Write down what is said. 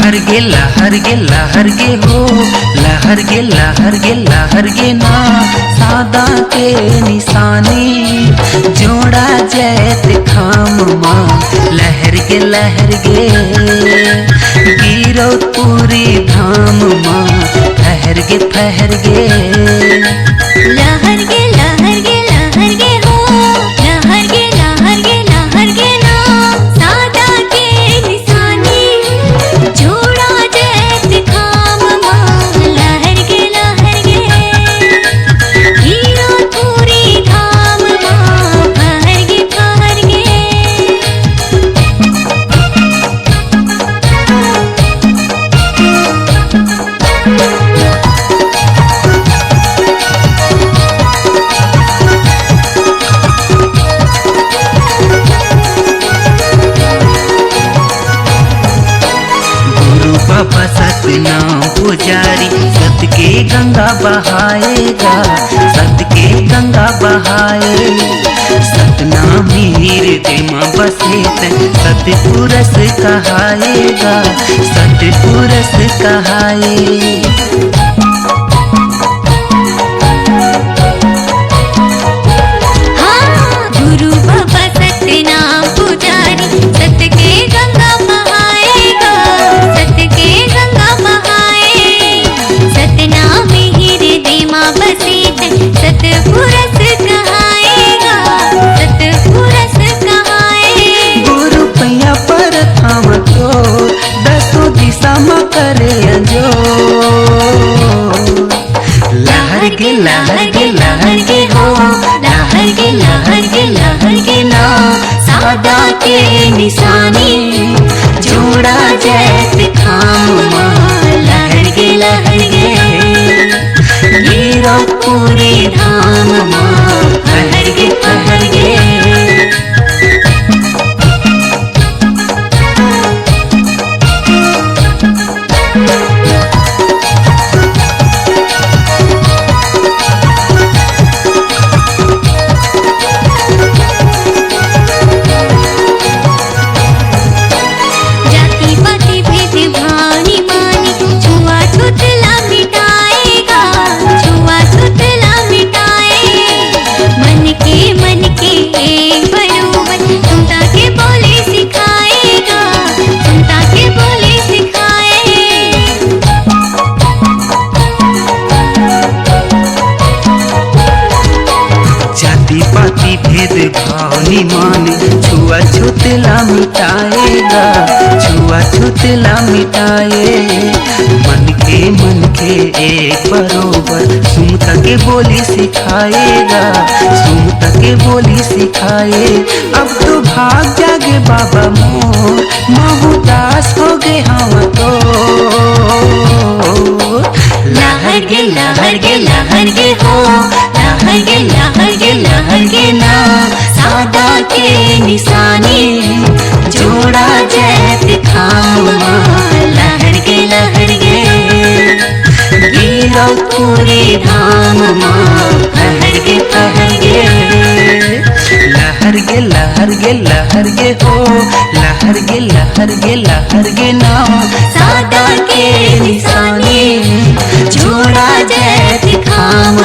लहर गे लहर गे हो, लहर गे ना सादा के निशानी जोड़ा जैत खाम माँ लहर गे गिरो पूरी धाम माँ ठहर गे लहर गे हो, लहर गे ना सादा के निशानी जोड़ा जैत खाम माँ लहर गे हीरो पूरी धाम माँ फहर गे बाबा सतनाम पुजारी सत के गंगा बहाएगा, सत के गंगा बहाए सतनाम हीर दे माँ बसे सत पुरस कहाएगा, सत पुरस कहाए। करे जो लहर गे हो, लहर गे ना सादा के निशानी जोड़ा जैत खाम माँ लहर गे गिरो पूरी धाम माँ फहर गे भेद भाव निमान छुआछूत ला मिटाएगा, छुआछूत ला मिटाए मन के एक बरोबर सुमता के बोली सिखाएगा, सुमता के बोली सिखाए। अब तो भाग जागे बाबा मोर महू दास हो गए हम तो लहर गे हो, लहर गे ना सादा के निशानी जोड़ा जैत खाम माँ लहर गे गिरो पूरी धाम माँ फहर गे लहर गे हो, लहर गे ना सादा के निशानी जोड़ा जैत खाम